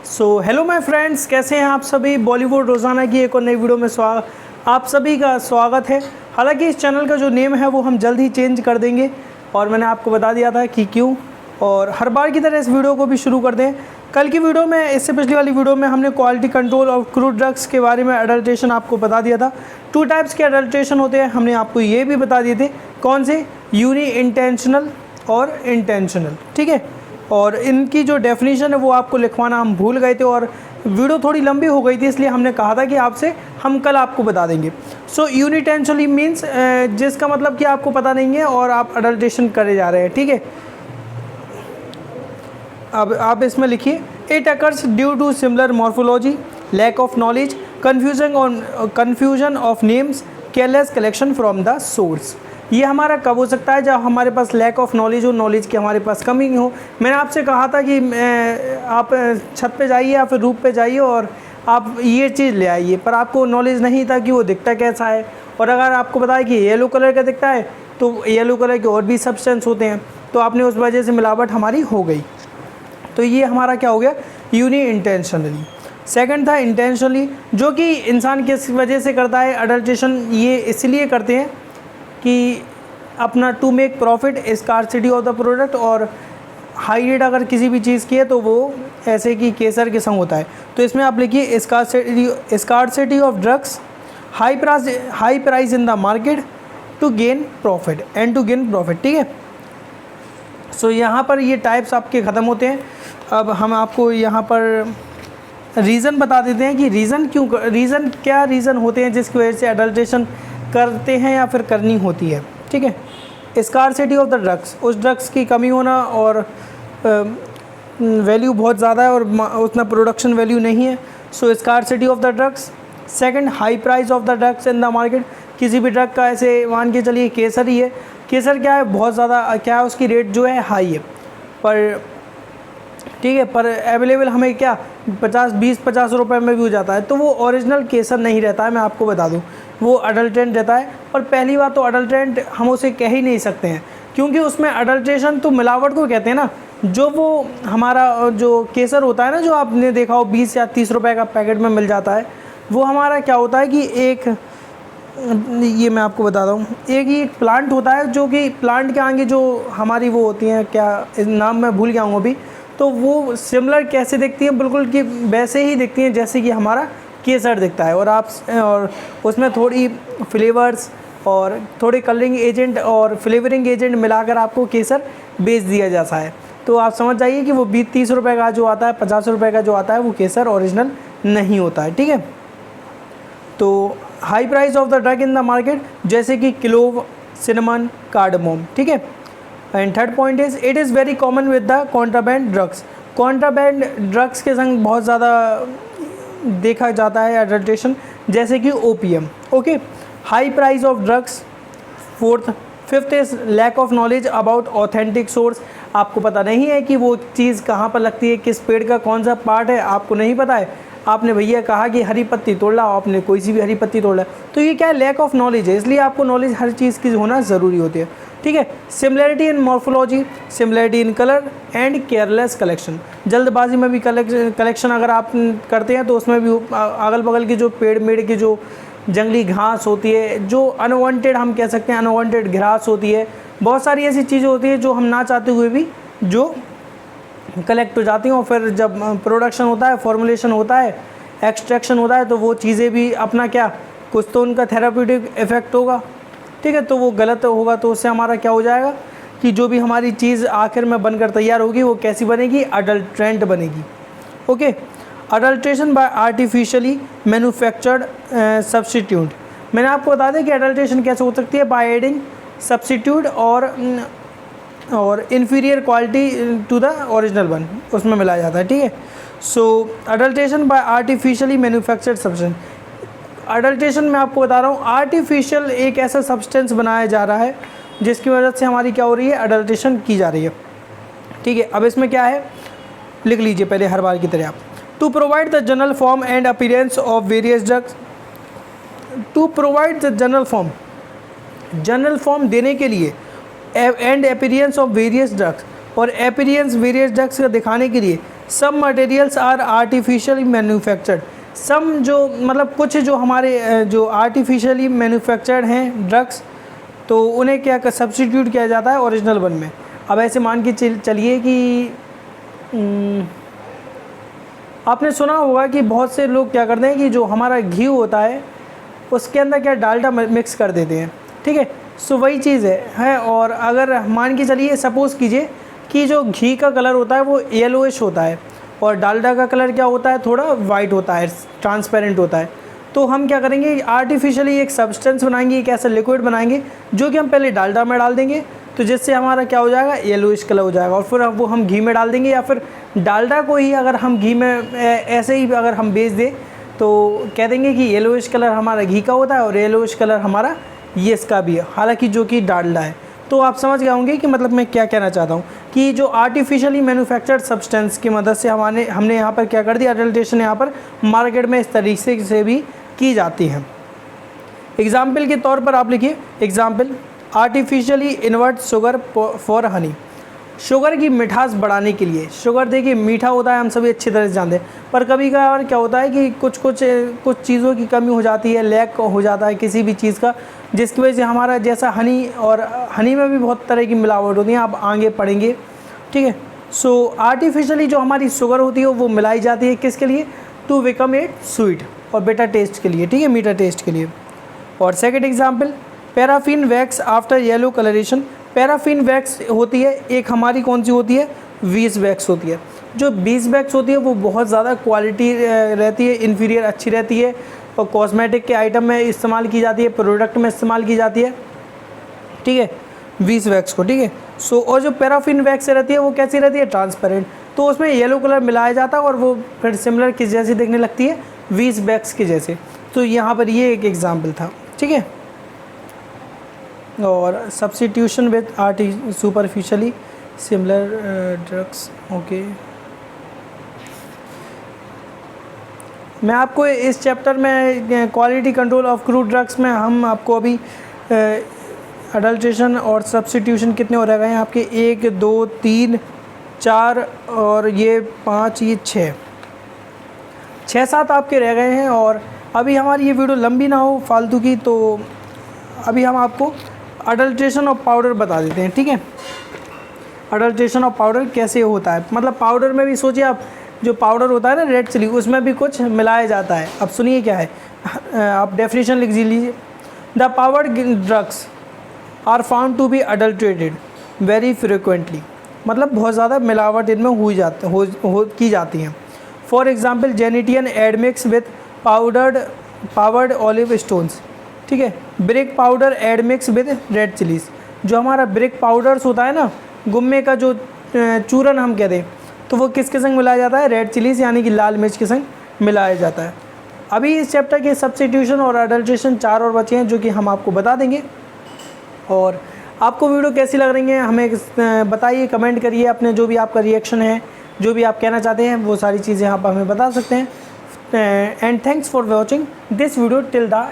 Hello my friends, कैसे हैं आप सभी। बॉलीवुड रोज़ाना की एक और नई वीडियो में आप सभी का स्वागत है। हालांकि इस चैनल का जो नेम है वो हम जल्द ही चेंज कर देंगे और मैंने आपको बता दिया था कि क्यों। और हर बार की तरह इस वीडियो को भी शुरू कर दें। कल की वीडियो में, इससे पिछली वाली वीडियो में हमने क्वालिटी कंट्रोल और क्रूड ड्रग्स के बारे में अडल्ट्रेशन आपको बता दिया था। 2 टाइप्स के अडल्ट्रेशन होते हैं, हमने आपको ये भी बता दिए थे। कौन से? यूनी इंटेंशनल और इंटेंशनल, ठीक है। और इनकी जो डेफिनेशन है वो आपको लिखवाना हम भूल गए थे और वीडियो थोड़ी लंबी हो गई थी, इसलिए हमने कहा था कि आपसे हम कल आपको बता देंगे। यूनिटेंशनली मीन्स जिसका मतलब कि आपको पता नहीं है और आप अडल्ट्रेशन करे जा रहे हैं, ठीक है। अब आप इसमें लिखिए, it occurs due to similar morphology, lack of knowledge, confusion of names, careless collection from the source. ये हमारा कब हो सकता है? जब हमारे पास लैक ऑफ नॉलेज हो, नॉलेज की हमारे पास कमी हो। मैंने आपसे कहा था कि आप छत पे जाइए या फिर रूफ पे जाइए और आप ये चीज़ ले आइए, पर आपको नॉलेज नहीं था कि वो दिखता कैसा है। और अगर आपको पता है कि येलो कलर का दिखता है तो येलो कलर के और भी सब्सटेंस होते हैं, तो आपने उस वजह से मिलावट हमारी हो गई। तो ये हमारा क्या हो गया? Unintentionally. सेकंड था इंटेंशनली, जो कि इंसान किस वजह से करता है अडल्ट्रेशन? ये इसलिए करते हैं कि अपना to make profit, scarcity of the product, और हाई रेट अगर किसी भी चीज़ की है तो वो ऐसे कि केसर के संग होता है। तो इसमें आप लिखिए scarcity of drugs, high price in the market to gain profit ठीक है। यहाँ पर ये टाइप्स आपके ख़त्म होते हैं। अब हम आपको यहाँ पर रीज़न बता देते हैं कि क्या रीज़न होते हैं जिसकी वजह से अडल्ट्रेशन करते हैं या फिर करनी होती है, ठीक है। स्कार्सिटी ऑफ द ड्रग्स, उस ड्रग्स की कमी होना और वैल्यू बहुत ज़्यादा है और उतना प्रोडक्शन वैल्यू नहीं है। Scarcity of the drugs. Second, high price of the drugs in the market. किसी भी ड्रग का, ऐसे मान के चलिए केसर ही है, केसर क्या है, बहुत ज़्यादा क्या है, उसकी रेट जो है हाई है, पर ठीक है, पर अवेलेबल हमें क्या 20-50 रुपए में भी हो जाता है, तो वो ओरिजिनल केसर नहीं रहता है। मैं आपको बता दूं, वो अडल्ट्रेंट रहता है। और पहली बात तो अडल्ट्रेंट हम उसे कह ही नहीं सकते हैं, क्योंकि उसमें अडल्ट्रेशन तो मिलावट को कहते हैं ना। जो वो हमारा जो केसर होता है ना, जो आपने देखा हो 20 या 30 रुपए का पैकेट में मिल जाता है, वो हमारा क्या होता है कि ये मैं आपको बताता हूँ, एक प्लांट होता है, जो कि प्लांट के आगे जो हमारी वो होती हैं, क्या नाम मैं भूल गया हूँ अभी, तो वो सिमिलर कैसे दिखती है? बिल्कुल कि वैसे ही दिखती हैं जैसे कि हमारा केसर दिखता है। और उसमें थोड़ी फ्लेवर्स और थोड़े कलरिंग एजेंट और फ्लेवरिंग एजेंट मिलाकर आपको केसर बेच दिया जाता है। तो आप समझ जाइए कि वो 20-30 रुपये का जो आता है, 50 रुपये का जो आता है, वो केसर ओरिजिनल नहीं होता है, ठीक है। तो high price of the drug in the market, जैसे कि क्लोव, सिनेमन, कार्डमोम, ठीक है। And third point is, it is very common with the contraband drugs. Contraband drugs के संग बहुत ज़्यादा देखा जाता है अडल्ट्रेशन, जैसे कि OPM, okay. High price of drugs. Fifth is lack of knowledge about authentic source. आपको पता नहीं है कि वो चीज़ कहाँ पर लगती है, किस पेड़ का कौन सा पार्ट है, आपको नहीं पता है। आपने भैया कहा कि हरी पत्ती तोड़ ला, आपने कोई सी भी हरी पत्ती तोड़ ला, तो ये क्या है? लैक ऑफ नॉलेज है। इसलिए आपको नॉलेज हर चीज़ की होना ज़रूरी होती है, ठीक है। Similarity in morphology, similarity in colour and careless collection. जल्दबाजी में भी कलेक्शन अगर आप करते हैं तो उसमें भी अगल बगल की जो पेड़ मेड़ की जो जंगली घास होती है, जो अनवांटेड हम कह सकते हैं, अनवांटेड घास होती है, बहुत सारी ऐसी चीज़ें होती हैं जो हम ना चाहते हुए भी जो कलेक्ट हो जाती हैं। और फिर जब प्रोडक्शन होता है, फॉर्मुलेशन होता है, एक्सट्रैक्शन होता है, तो वो चीज़ें भी अपना क्या, कुछ तो उनका थेराप्यूटिक इफ़ेक्ट होगा, ठीक है। तो वो गलत होगा, तो उससे हमारा क्या हो जाएगा कि जो भी हमारी चीज़ आखिर में बनकर तैयार होगी वो कैसी बनेगी? अडल्ट्रेंट बनेगी, okay. Adulteration by artificially manufactured substitute. मैंने आपको बता दें कि अडल्ट्रेशन कैसे हो सकती है? बाय एडिंग सब्स्टिट्यूट और inferior quality to the original one, उसमें मिलाया जाता है, ठीक है। Adulteration by artificially manufactured substance. Adulteration में आपको बता रहा हूँ, आर्टिफिशियल एक ऐसा सब्सटेंस बनाया जा रहा है जिसकी वजह से हमारी क्या हो रही है? अडल्ट्रेशन की जा रही है, ठीक है। अब इसमें क्या है, लिख लीजिए पहले हर बार की तरह आप। To provide the general form and appearance of various drugs. To provide the general form देने के लिए and appearance of various drugs, और अपीयरेंस वेरियस ड्रग्स का दिखाने के लिए some materials are artificially manufactured. Some जो मतलब कुछ जो हमारे जो आर्टिफिशियली मैन्युफैक्चर्ड हैं ड्रग्स, तो उन्हें क्या सब्स्टिट्यूट किया जाता है ओरिजिनल वन में। अब ऐसे मान के चलिए कि आपने सुना होगा कि बहुत से लोग क्या करते हैं कि जो हमारा घी होता है उसके अंदर क्या डालडा मिक्स कर देते हैं, ठीक है। सो वही चीज़ है। और अगर मान के चलिए सपोज़ कीजिए कि जो घी का कलर होता है वो येलोइश होता है और डालडा का कलर क्या होता है, थोड़ा वाइट होता है, ट्रांसपेरेंट होता है। तो हम क्या करेंगे, आर्टिफिशियली एक सब्सटेंस बनाएंगे, एक ऐसा लिक्विड बनाएंगे जो कि हम पहले डालडा में डाल देंगे, तो जिससे हमारा क्या हो जाएगा, येलोइश कलर हो जाएगा। और फिर वो हम घी में डाल देंगे, या फिर डालडा को ही अगर हम घी में ऐसे ही अगर हम बेच दें तो कह देंगे कि येलोइश कलर हमारा घी का होता है और येलोइश कलर हमारा ये इसका भी है, हालांकि जो कि डालडा है। तो आप समझ गए होंगे कि मतलब मैं क्या कहना चाहता हूँ कि जो आर्टिफिशियली मैन्युफैक्चर्ड सब्सटेंस की मदद से हमने यहाँ पर क्या कर दिया, अडल्ट्रेशन यहाँ पर मार्केट में इस तरीके से भी की जाती है। एग्जाम्पल के तौर पर आप लिखिए, example artificially invert sugar for Honey. Sugar की मिठास बढ़ाने के लिए, शुगर देखिए मीठा होता है, हम सभी अच्छी तरह से जानते हैं, पर कभी कभार क्या होता है कि कुछ चीज़ों की कमी हो जाती है, लैक हो जाता है किसी भी चीज़ का, जिसकी वजह से हमारा जैसा हनी, और हनी में भी बहुत तरह की मिलावट होती है, आप आगे पढ़ेंगे, ठीक है। सो आर्टिफिशियली जो हमारी शुगर होती है वो मिलाई जाती है किसके लिए, टू बिकम इट स्वीट, और बेटर टेस्ट के लिए, ठीक है, मीठा टेस्ट के लिए। और second example, paraffin wax after yellow colouration. Paraffin wax होती है एक हमारी कौन सी होती है, बीस वैक्स होती है। जो बीस वैक्स होती है वो बहुत ज़्यादा क्वालिटी रहती है, इन्फीरियर अच्छी रहती है, और कॉस्मेटिक के आइटम में इस्तेमाल की जाती है, प्रोडक्ट में इस्तेमाल की जाती है, ठीक है, बीस वैक्स को, ठीक है। सो और जो पैराफिन वैक्स रहती है वो कैसी रहती है, ट्रांसपेरेंट, तो उसमें येलो कलर मिलाया जाता है और वो फिर सिमिलर किस जैसी दिखने लगती है, बीस वैक्स के जैसे। तो यहाँ पर ये एक एग्जाम्पल था, ठीक है। और substitution with superficially similar drugs, okay. मैं आपको इस चैप्टर में quality control of crude drugs में हम आपको अभी अडल्ट्रेशन और सब्स्टिट्यूशन कितने हो रहे हैं आपके, 1 2 3 4 और ये 5, ये 6 7 आपके रह गए हैं। और अभी हमारी ये वीडियो लंबी ना हो फालतू की, तो अभी हम आपको अडल्ट्रेशन ऑफ पाउडर बता देते हैं, ठीक है। अडल्ट्रेशन ऑफ पाउडर कैसे होता है, मतलब पाउडर में भी सोचिए आप, जो पाउडर होता है ना रेड चिली, उसमें भी कुछ मिलाया जाता है। अब सुनिए क्या है, आप डेफिनेशन लिख लीजिए, the powder drugs are found to be adulterated very frequently, मतलब बहुत ज़्यादा मिलावट इनमें की जाती हैं। For example gentian admixed with powdered olive stones, ठीक है। Brick powder admixed with red chillies, जो हमारा ब्रिक पाउडर्स होता है ना, गुम्मे का जो चूरन हम कहते हैं, तो वो किसके संग मिलाया जाता है, रेड चिलीज़ यानी कि लाल मिर्च के संग मिलाया जाता है। अभी इस चैप्टर के सब्स्टिट्यूशन और अडल्ट्रेशन 4 और बचे हैं जो कि हम आपको बता देंगे। और आपको वीडियो कैसी लग रही है हमें बताइए, कमेंट करिए, अपने जो भी आपका रिएक्शन है, जो भी आप कहना चाहते हैं वो सारी चीज़ें आप हमें बता सकते हैं। And thanks for watching this video till the